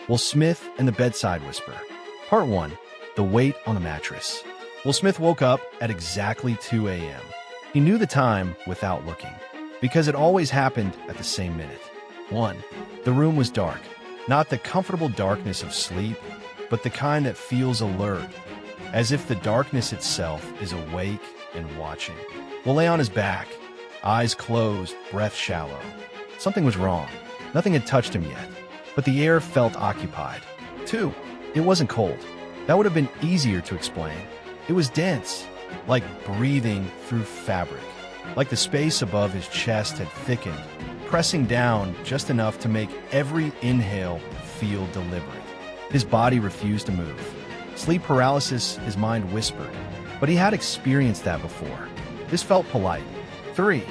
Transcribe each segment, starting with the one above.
Will Smith and the Bedside Whisper. Part 1. The Weight on the Mattress. Will Smith woke up at exactly 2 a.m. He knew the time without looking, because it always happened at the same minute. 1. The room was dark. Not the comfortable darkness of sleep, but the kind that feels alert, as if the darkness itself is awake and watching. Will lay on his back, eyes closed, breath shallow. Something was wrong. Nothing had touched him yet, but the air felt occupied. 2. It wasn't cold. That would have been easier to explain. It was dense, like breathing through fabric, like the space above his chest had thickened, pressing down just enough to make every inhale feel deliberate. His body refused to move. Sleep paralysis, his mind whispered, but he had experienced that before. This felt polite. 3.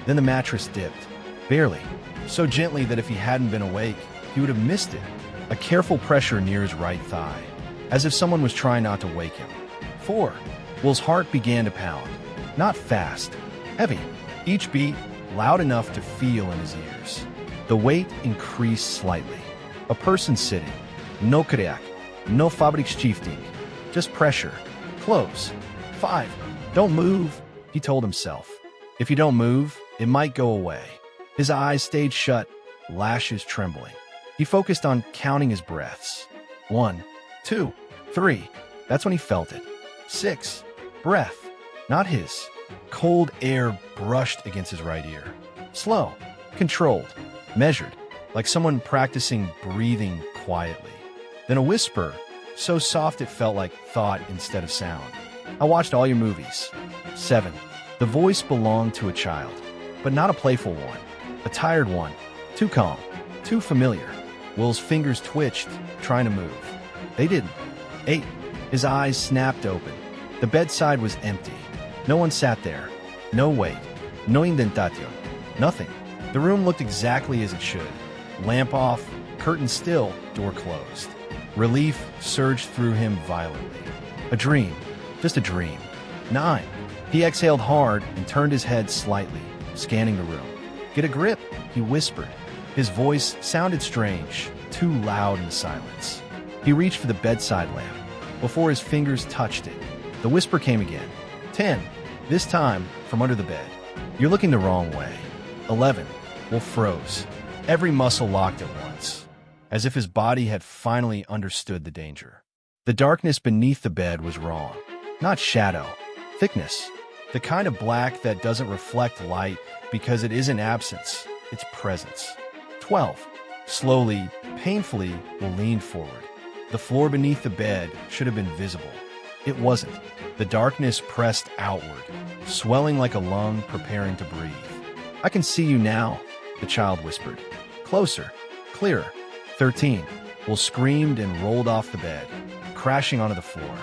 Then the mattress dipped, barely, so gently that if he hadn't been awake, he would have missed it. A careful pressure near his right thigh, as if someone was trying not to wake him. 4. Will's heart began to pound, not fast, heavy, each beat loud enough to feel in his ears. The weight increased slightly. A person sitting. No kayak, no fabriksskifting, just pressure. Close. 5. Don't move, he told himself. If you don't move, it might go away. His eyes stayed shut, lashes trembling. He focused on counting his breaths. 1, 2, 3. That's when he felt it. 6. Breath. Not his. Cold air brushed against his right ear. Slow, controlled, measured, like someone practicing breathing quietly. Then a whisper, so soft it felt like thought instead of sound. I watched all your movies. 7. The voice belonged to a child, but not a playful one. A tired one. Too calm. Too familiar. Will's fingers twitched, trying to move. They didn't. 8. His eyes snapped open. The bedside was empty. No one sat there. No weight. No indentación. Nothing. The room looked exactly as it should. Lamp off, curtain still, door closed. Relief surged through him violently. A dream. Just a dream. 9. He exhaled hard and turned his head slightly, scanning the room. Get a grip, he whispered. His voice sounded strange, too loud in the silence. He reached for the bedside lamp. Before his fingers touched it, the whisper came again. 10. This time, from under the bed. You're looking the wrong way. 11. Will froze. Every muscle locked at once, as if his body had finally understood the danger. The darkness beneath the bed was wrong. Not shadow. Thickness. The kind of black that doesn't reflect light because it isn't absence, it's presence. 12. Slowly, painfully, Will leaned forward. The floor beneath the bed should have been visible. It wasn't. The darkness pressed outward, swelling like a lung preparing to breathe. I can see you now, the child whispered. Closer, clearer. 13. Will screamed and rolled off the bed, crashing onto the floor.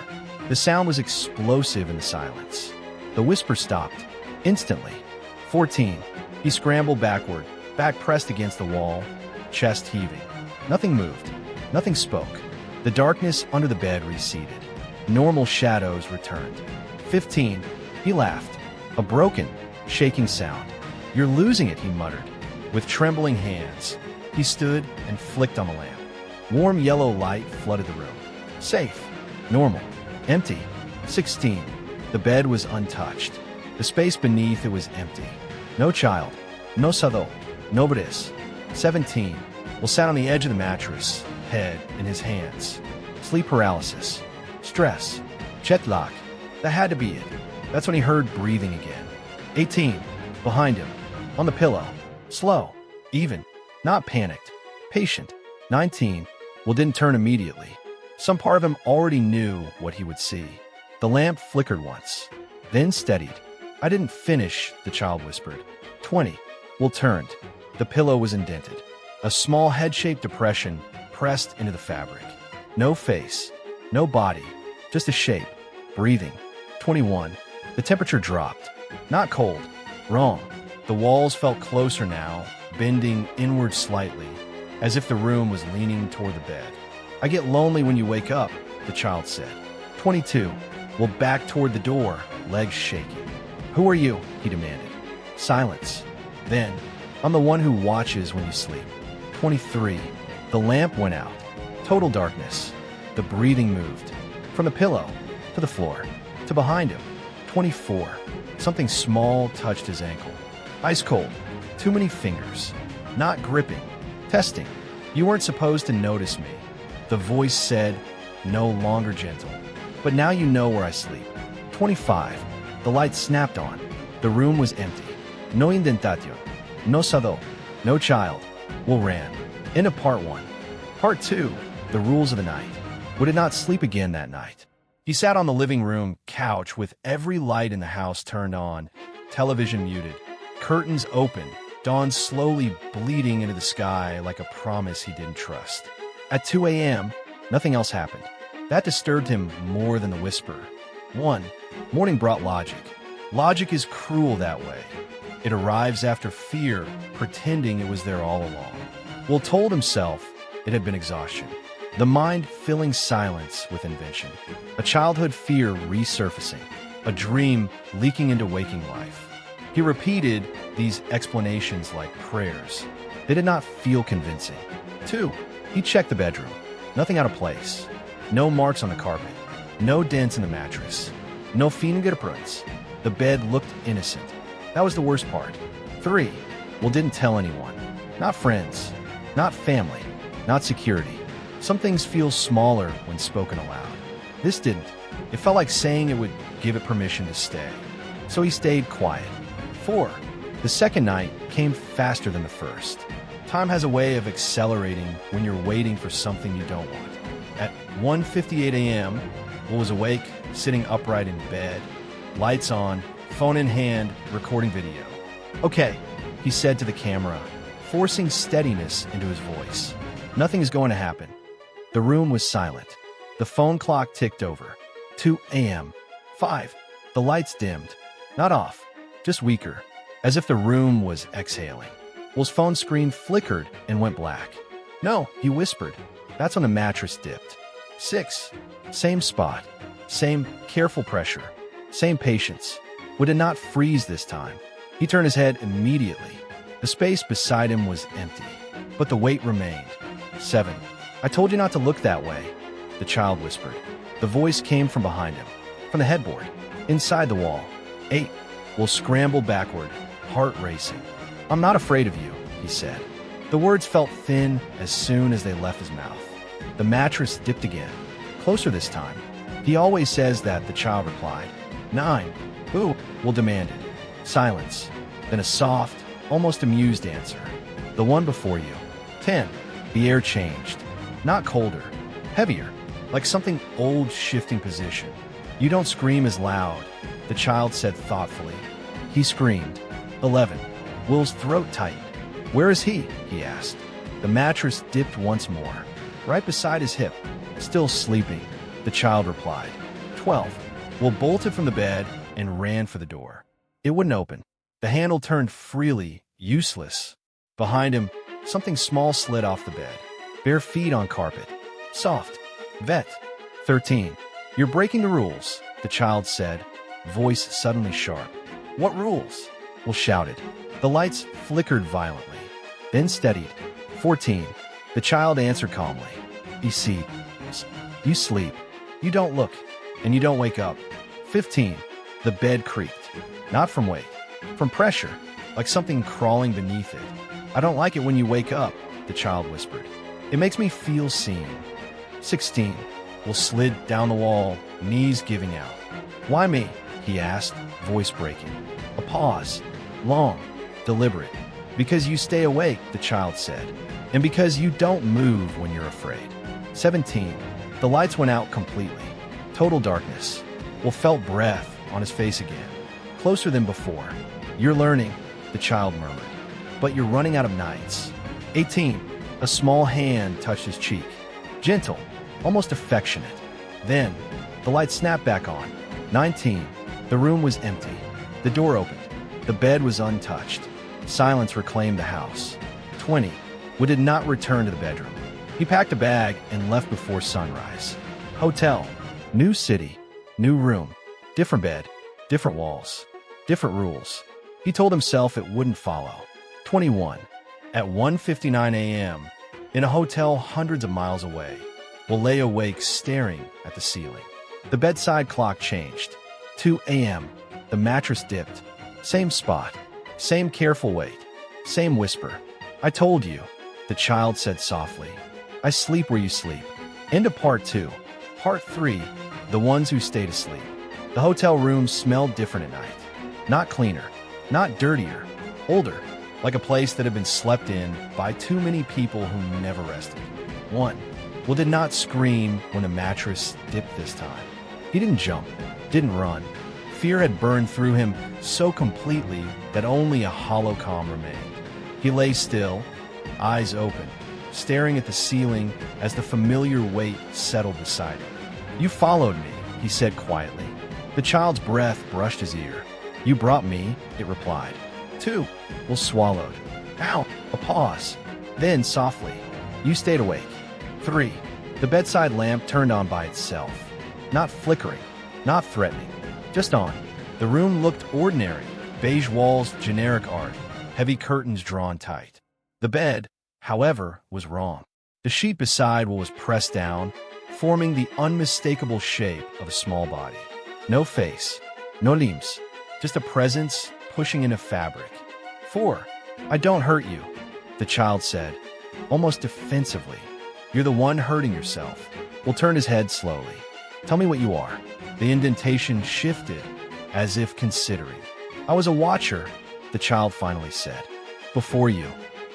The sound was explosive in the silence. The whisper stopped, instantly. 14. He scrambled backward, back pressed against the wall, chest heaving. Nothing moved. Nothing spoke. The darkness under the bed receded. Normal shadows returned. 15. He laughed. A broken, shaking sound. You're losing it, he muttered. With trembling hands, he stood and flicked on the lamp. Warm yellow light flooded the room. Safe. Normal. Empty. 16. The bed was untouched. The space beneath it was empty. No child. No sado. No bris. 17. Will sat on the edge of the mattress, head in his hands. Sleep paralysis. Stress. Jet lag. That had to be it. That's when he heard breathing again. 18. Behind him. On the pillow. Slow. Even. Not panicked. Patient. 19. Will didn't turn immediately. Some part of him already knew what he would see. The lamp flickered once, then steadied. I didn't finish, the child whispered. 20. Will turned. The pillow was indented. A small head-shaped depression pressed into the fabric. No face. No body. Just a shape. Breathing. 21. The temperature dropped. Not cold. Wrong. The walls felt closer now, bending inward slightly, as if the room was leaning toward the bed. I get lonely when you wake up, the child said. 22. Will back toward the door, legs shaking. Who are you? He demanded. Silence. Then, I'm the one who watches when you sleep. 23. The lamp went out. Total darkness. The breathing moved. From the pillow, to the floor, to behind him. 24. Something small touched his ankle. Ice cold. Too many fingers. Not gripping. Testing. You weren't supposed to notice me. The voice said, no longer gentle. But now you know where I sleep. 25. The light snapped on. The room was empty. No indentación. No sado. No child. Will ran. End of part 1. Part 2. The rules of the night. Would it not sleep again that night? He sat on the living room couch with every light in the house turned on, television muted, curtains open, dawn slowly bleeding into the sky like a promise he didn't trust. At 2 a.m., nothing else happened. That disturbed him more than the whisper. 1. Morning brought logic. Logic is cruel that way. It arrives after fear, pretending it was there all along. Will told himself it had been exhaustion. The mind filling silence with invention. A childhood fear resurfacing. A dream leaking into waking life. He repeated these explanations like prayers. They did not feel convincing. 2. He checked the bedroom. Nothing out of place. No marks on the carpet. No dents in the mattress. No fingerprints. The bed looked innocent. That was the worst part. 3. Will didn't tell anyone. Not friends. Not family. Not security. Some things feel smaller when spoken aloud. This didn't. It felt like saying it would give it permission to stay. So he stayed quiet. 4. The second night came faster than the first. Time has a way of accelerating when you're waiting for something you don't want. At 1:58 a.m., Will was awake, sitting upright in bed, lights on, phone in hand, recording video. Okay, he said to the camera, forcing steadiness into his voice. Nothing is going to happen. The room was silent. The phone clock ticked over. 2 a.m. 5. The lights dimmed. Not off, just weaker, as if the room was exhaling. Will's phone screen flickered and went black. No, he whispered. That's when the mattress dipped. 6. Same spot. Same careful pressure. Same patience. Would it not freeze this time? He turned his head immediately. The space beside him was empty, but the weight remained. 7. I told you not to look that way, the child whispered. The voice came from behind him, from the headboard, inside the wall. 8. Will scrambled backward, heart racing. I'm not afraid of you, he said. The words felt thin as soon as they left his mouth. The mattress dipped again, closer this time. He always says that, the child replied. 9. Who? Will demanded. Silence. Then a soft, almost amused answer. The one before you. 10. The air changed. Not colder. Heavier. Like something old shifting position. You don't scream as loud, the child said thoughtfully. He screamed. 11. Will's throat tightened. Where is he? He asked. The mattress dipped once more. Right beside his hip. Still sleeping, the child replied. 12. Will bolted from the bed and ran for the door. It wouldn't open. The handle turned freely, useless. Behind him, something small slid off the bed. Bare feet on carpet. Soft. Vet. 13. You're breaking the rules, the child said, voice suddenly sharp. What rules? Will shouted. The lights flickered violently, then steadied. 14. The child answered calmly. You see, you sleep, you don't look, and you don't wake up. 15. The bed creaked. Not from weight, from pressure, like something crawling beneath it. I don't like it when you wake up, the child whispered. It makes me feel seen. 16. Will slid down the wall, knees giving out. Why me? He asked, voice breaking. A pause. Long. Deliberate. Because you stay awake, the child said. And because you don't move when you're afraid. 17. The lights went out completely. Total darkness. Will felt breath on his face again. Closer than before. You're learning, the child murmured. But you're running out of nights. 18. A small hand touched his cheek. Gentle. Almost affectionate. Then, the light snapped back on. 19. The room was empty. The door opened. The bed was untouched. Silence reclaimed the house. 20. Wood did not return to the bedroom. He packed a bag and left before sunrise. Hotel. New city. New room. Different bed. Different walls. Different rules. He told himself it wouldn't follow. 21. At 1:59 a.m., in a hotel hundreds of miles away, Will lay awake staring at the ceiling. The bedside clock changed. 2 a.m. The mattress dipped. Same spot. Same careful wait. Same whisper. I told you, the child said softly. I sleep where you sleep. End of part 2. Part 3. The ones who stayed asleep. The hotel room smelled different at night. Not cleaner. Not dirtier. Older. Like a place that had been slept in by too many people who never rested. 1. Will did not scream when the mattress dipped this time. He didn't jump, didn't run. Fear had burned through him so completely that only a hollow calm remained. He lay still, eyes open, staring at the ceiling as the familiar weight settled beside him. You followed me, he said quietly. The child's breath brushed his ear. You brought me, it replied. 2. Will swallowed. Ow! A pause. Then, softly, you stayed awake. 3. The bedside lamp turned on by itself. Not flickering, not threatening, just on. The room looked ordinary. Beige walls, generic art, heavy curtains drawn tight. The bed, however, was wrong. The sheet beside Will was pressed down, forming the unmistakable shape of a small body. No face, no limbs, just a presence pushing into fabric. 4. I don't hurt you, the child said, almost defensively. You're the one hurting yourself. Will turned his head slowly. Tell me what you are. The indentation shifted, as if considering. I was a watcher, the child finally said. Before you.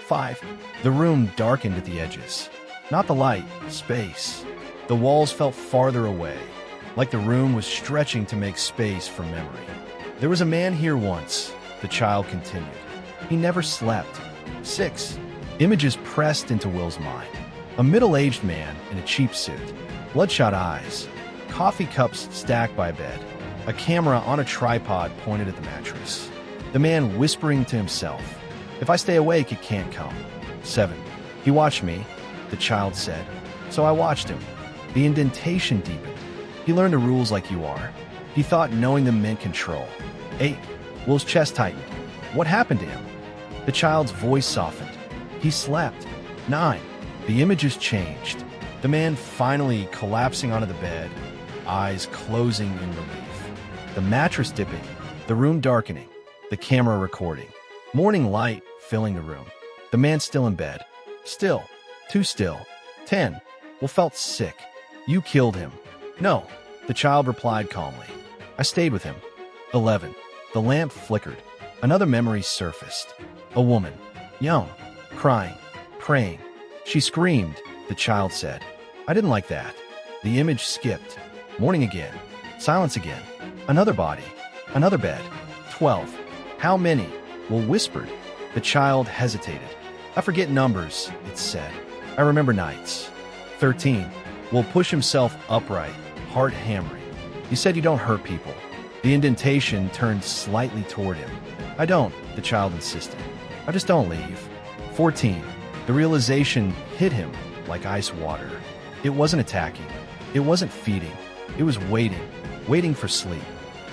5. The room darkened at the edges. Not the light, space. The walls felt farther away, like the room was stretching to make space for memory. There was a man here once, the child continued. He never slept. 6. Images pressed into Will's mind. A middle-aged man in a cheap suit, bloodshot eyes, coffee cups stacked by a bed, a camera on a tripod pointed at the mattress. The man whispering to himself, if I stay awake, it can't come. 7. He watched me, the child said, so I watched him. The indentation deepened. He learned the rules like you are. He thought knowing them meant control. 8. Will's chest tightened. What happened to him? The child's voice softened. He slept. 9. The images changed. The man finally collapsing onto the bed, eyes closing in relief. The mattress dipping, the room darkening, the camera recording. Morning light filling the room. The man still in bed. Still. Too still. 10. Will felt sick. You killed him. No, the child replied calmly. I stayed with him. 11. The lamp flickered. Another memory surfaced. A woman. Young. Crying. Praying. She screamed, the child said. I didn't like that. The image skipped. Morning again. Silence again. Another body. Another bed. 12. How many? Will whispered. The child hesitated. I forget numbers, it said. I remember nights. 13. Will push himself upright, heart hammering. You said you don't hurt people. The indentation turned slightly toward him. I don't, the child insisted. I just don't leave. 14. The realization hit him like ice water. It wasn't attacking. It wasn't feeding. It was waiting. Waiting for sleep.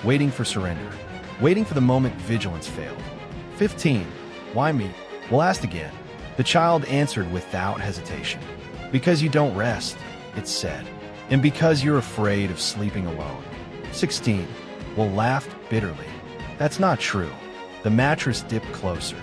Waiting for surrender. Waiting for the moment vigilance failed. 15. Why me? Will asked again. The child answered without hesitation. Because you don't rest, it said. And because you're afraid of sleeping alone. 16. Will laughed bitterly. That's not true. The mattress dipped closer.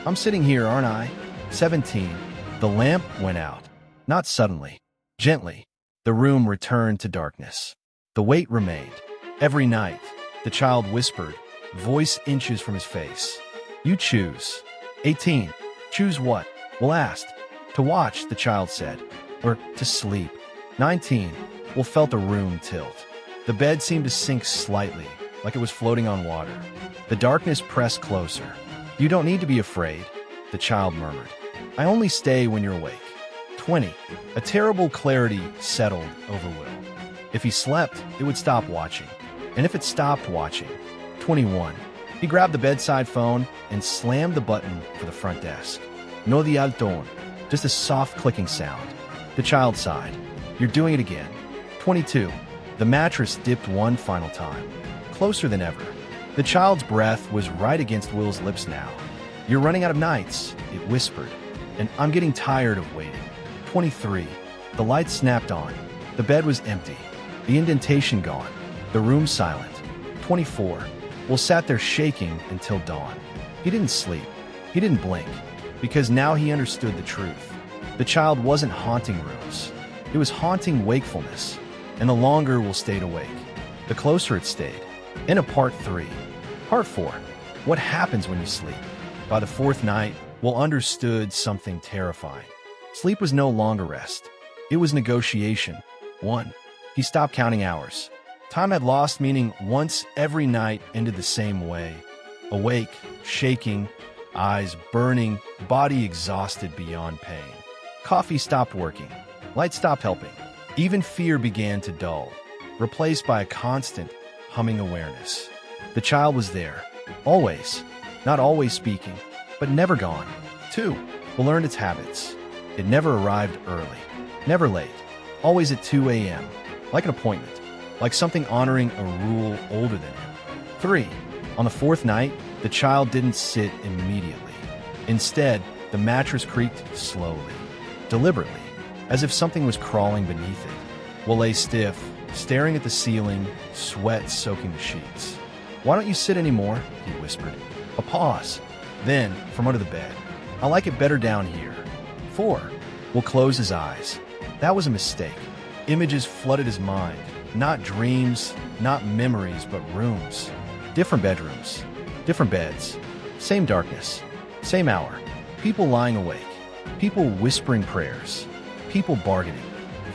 I'm sitting here, aren't I? 17. The lamp went out. Not suddenly. Gently. The room returned to darkness. The weight remained. Every night, the child whispered, voice inches from his face. You choose. 18. Choose what? Will asked. To watch, the child said. Or to sleep. 19. Will felt the room tilt. The bed seemed to sink slightly, like it was floating on water. The darkness pressed closer. You don't need to be afraid, the child murmured. I only stay when you're awake. 20. A terrible clarity settled over Will. If he slept, it would stop watching. And if it stopped watching, 21. He grabbed the bedside phone and slammed the button for the front desk. No di alton, just a soft clicking sound. The child sighed. You're doing it again. 22. The mattress dipped one final time. Closer than ever. The child's breath was right against Will's lips now. You're running out of nights, it whispered. And I'm getting tired of waiting. 23. The light snapped on. The bed was empty. The indentation gone. The room silent. 24. Will sat there shaking until dawn. He didn't sleep. He didn't blink. Because now he understood the truth. The child wasn't haunting rooms. It was haunting wakefulness. And the longer Will stayed awake, the closer it stayed. Into part 3. Part 4. What happens when you sleep? By the 4th night, Will understood something terrifying. Sleep was no longer rest. It was negotiation. 1. He stopped counting hours. Time had lost meaning once every night ended the same way. Awake, shaking, eyes burning, body exhausted beyond pain. Coffee stopped working. Light stopped helping. Even fear began to dull, replaced by a constant, humming awareness. The child was there, always, not always speaking, but never gone. 2. Will learned its habits. It never arrived early, never late, always at 2 a.m., like an appointment, like something honoring a rule older than him. 3. On the 4th night, the child didn't sit immediately. Instead, the mattress creaked slowly, deliberately, as if something was crawling beneath it. Will lay stiff, staring at the ceiling, sweat soaking the sheets. "Why don't you sit anymore?" he whispered. A pause. Then, from under the bed, "I like it better down here." 4. Will close his eyes. That was a mistake. Images flooded his mind. Not dreams, not memories, but rooms. Different bedrooms. Different beds. Same darkness. Same hour. People lying awake. People whispering prayers. People bargaining.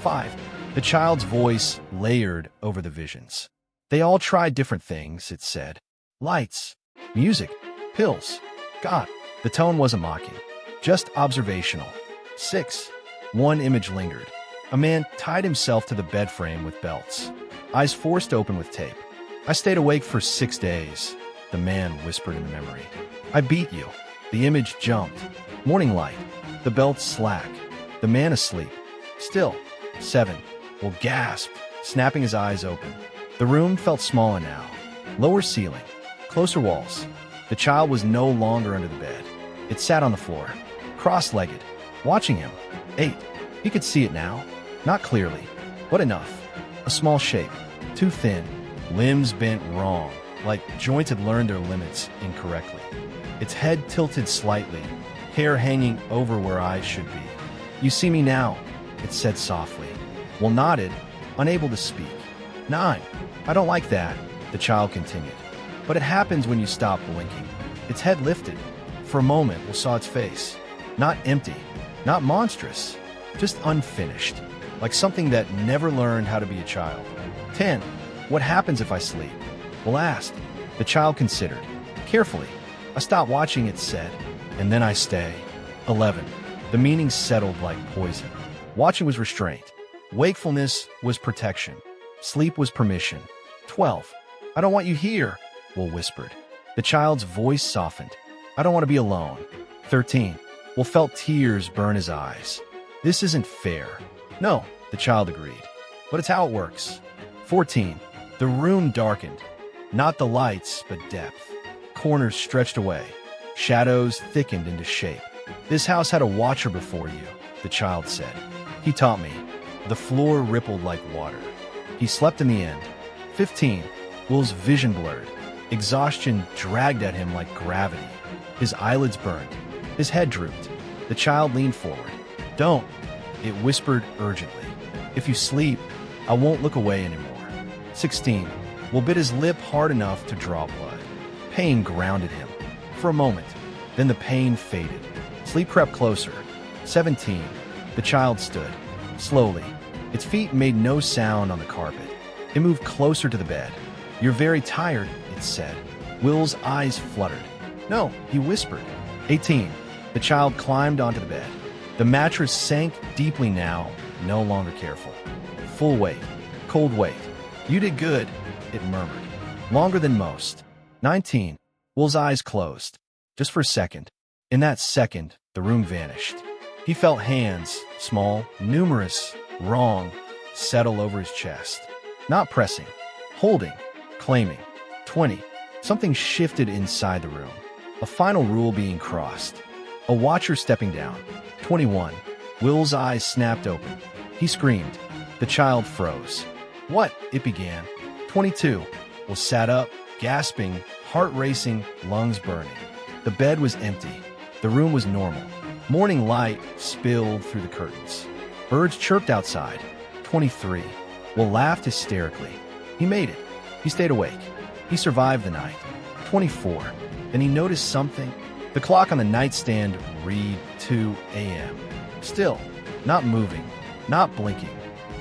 5. The child's voice layered over the visions. They all tried different things, it said. Lights, music, pills. God, the tone wasn't mocking, just observational. 6. One image lingered. A man tied himself to the bed frame with belts, eyes forced open with tape. "I stayed awake for 6 days," the man whispered in the memory. "I beat you." The image jumped. Morning light. The belts slack. The man asleep. Still. 7. Will gasped, snapping his eyes open. The room felt smaller now. Lower ceiling. Closer walls. The child was no longer under the bed. It sat on the floor, cross-legged, watching him. 8. He could see it now. Not clearly, but enough. A small shape. Too thin. Limbs bent wrong, like joints had learned their limits incorrectly. Its head tilted slightly, hair hanging over where eyes should be. "You see me now," it said softly. Will nodded, unable to speak. 9. "I don't like that," the child continued. "But it happens when you stop blinking." Its head lifted. For a moment, Will saw its face. Not empty, not monstrous, just unfinished, like something that never learned how to be a child. 10. "What happens if I sleep?" Will asked. The child considered. Carefully. "I stop watching," it said, "and then I stay." 11. The meaning settled like poison. Watching was restraint. Wakefulness was protection. Sleep was permission. 12. "I don't want you here," Will whispered. The child's voice softened. "I don't want to be alone." 13. Will felt tears burn his eyes. "This isn't fair." "No," the child agreed. "But it's how it works." 14. The room darkened. Not the lights, but depth. Corners stretched away. Shadows thickened into shape. "This house had a watcher before you," the child said. "He taught me." The floor rippled like water. He slept in the end. 15. Will's vision blurred. Exhaustion dragged at him like gravity. His eyelids burned. His head drooped. The child leaned forward. "Don't," it whispered urgently. "If you sleep, I won't look away anymore." 16. Will bit his lip hard enough to draw blood. Pain grounded him. For a moment. Then the pain faded. Sleep crept closer. 17. The child stood. Slowly. Its feet made no sound on the carpet. It moved closer to the bed. "You're very tired," it said. Will's eyes fluttered. "No," he whispered. 18. The child climbed onto the bed. The mattress sank deeply now, no longer careful. Full weight. Cold weight. "You did good," it murmured. "Longer than most." 19. Will's eyes closed. Just for a second. In that second, the room vanished. He felt hands, small, numerous, wrong, settle over his chest. Not pressing. Holding. Claiming. 20. Something shifted inside the room. A final rule being crossed. A watcher stepping down. 21. Will's eyes snapped open. He screamed. The child froze. What? It began. 22. Will sat up, gasping, heart racing, lungs burning. The bed was empty. The room was normal. Morning light spilled through the curtains. Birds chirped outside. 23. Will laughed hysterically. He made it. He stayed awake. He survived the night. 24. Then he noticed something. The clock on the nightstand read 2 a.m. Still, not moving, not blinking.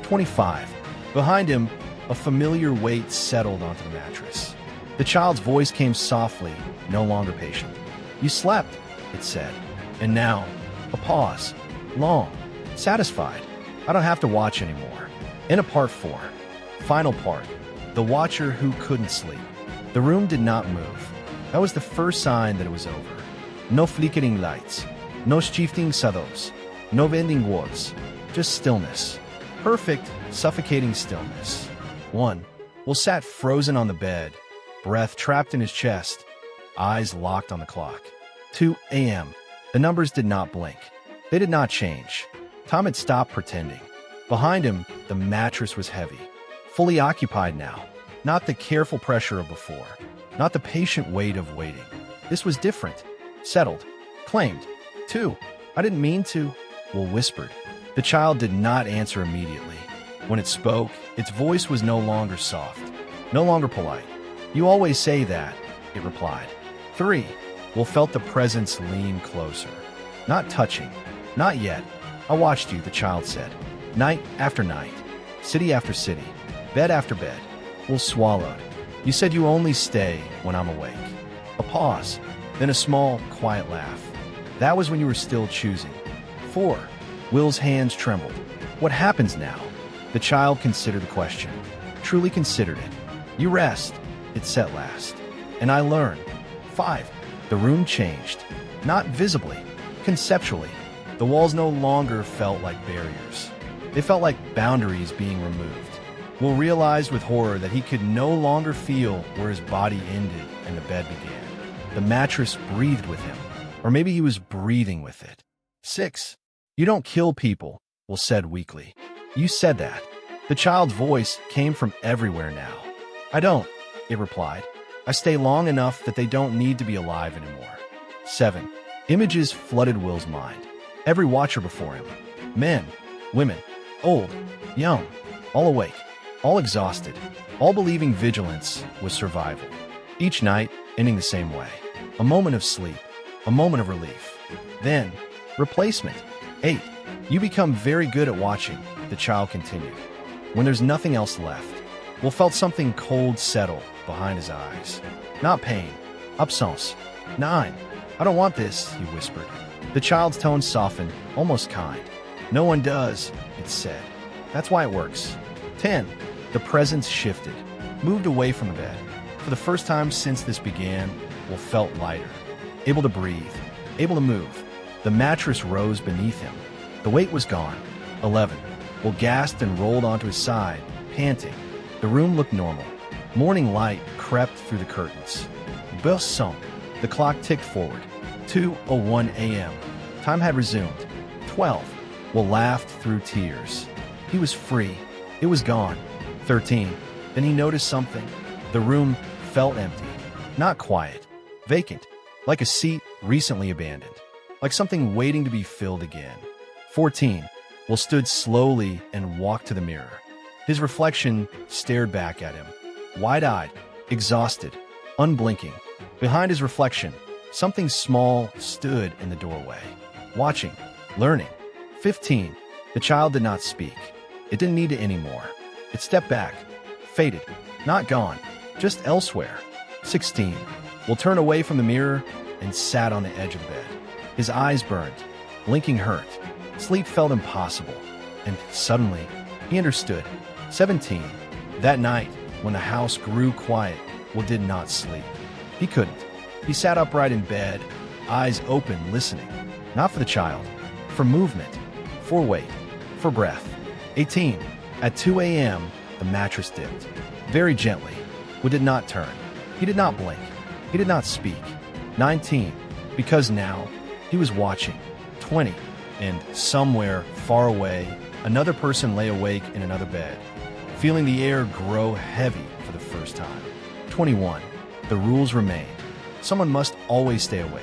25. Behind him, a familiar weight settled onto the mattress. The child's voice came softly, no longer patient. You slept, it said. And now, a pause. Long. Satisfied. I don't have to watch anymore. In a part 4. Final part. The watcher who couldn't sleep. The room did not move. That was the first sign that it was over. No flickering lights. No shifting shadows. No bending walls. Just stillness. Perfect, suffocating stillness. 1. Will sat frozen on the bed, breath trapped in his chest, eyes locked on the clock. 2 a.m. The numbers did not blink. They did not change. Tom had stopped pretending. Behind him, the mattress was heavy. Fully occupied now. Not the careful pressure of before. Not the patient weight of waiting. This was different. Settled. Claimed. 2. I didn't mean to. Will whispered. The child did not answer immediately. When it spoke, its voice was no longer soft, no longer polite. You always say that, it replied. 3. Will felt the presence lean closer. Not touching. Not yet. I watched you, the child said. Night after night. City after city. Bed after bed. Will swallowed. You said you only stay when I'm awake. A pause. Then a small, quiet laugh. That was when you were still choosing. 4. Will's hands trembled. What happens now? The child considered the question. Truly considered it. You rest. It said last. And I learn. 5. The room changed. Not visibly. Conceptually. The walls no longer felt like barriers. They felt like boundaries being removed. Will realized with horror that he could no longer feel where his body ended and the bed began. The mattress breathed with him. Or maybe he was breathing with it. 6. You don't kill people, Will said weakly. You said that. The child's voice came from everywhere now. I don't, it replied. I stay long enough that they don't need to be alive anymore. 7. Images flooded Will's mind. Every watcher before him. Men, women, old, young, all awake, all exhausted, all believing vigilance was survival. Each night ending the same way. A moment of sleep, a moment of relief. Then, replacement. 8. You become very good at watching, the child continued. When there's nothing else left, Will felt something cold settle behind his eyes. Not pain. Absence. 9. I don't want this, he whispered. The child's tone softened, almost kind. No one does, it said. That's why it works. 10. The presence shifted, moved away from the bed. For the first time since this began, Will felt lighter. Able to breathe. Able to move. The mattress rose beneath him. The weight was gone. 11. Will gasped and rolled onto his side, panting. The room looked normal. Morning light crept through the curtains. Bell sunk. The clock ticked forward. 2:01 a.m. Time had resumed. 12. Will laughed through tears. He was free. It was gone. 13. Then he noticed something. The room felt empty. Not quiet. Vacant. Like a seat recently abandoned. Like something waiting to be filled again. 14. Will stood slowly and walked to the mirror. His reflection stared back at him. Wide-eyed, exhausted, unblinking. Behind his reflection, something small stood in the doorway. Watching, learning. 15. The child did not speak. It didn't need to anymore. It stepped back, faded, not gone, just elsewhere. 16. Will turned away from the mirror and sat on the edge of the bed. His eyes burned, blinking hurt. Sleep felt impossible, and suddenly, he understood. 17. That night, when the house grew quiet, Will did not sleep. He couldn't. He sat upright in bed, eyes open, listening. Not for the child, for movement, for weight, for breath. 18. At 2 a.m., the mattress dipped. Very gently. Will did not turn. He did not blink. He did not speak. 19. Because now, he was watching. 20. And somewhere far away, Another person lay awake in another bed, feeling the air grow heavy for the first time. 21. The rules remain. Someone must always stay awake.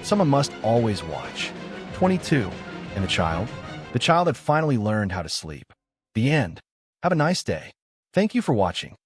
Someone must always watch. 22. And the child? The child had finally learned how to sleep. The end. Have a nice day. Thank you for watching.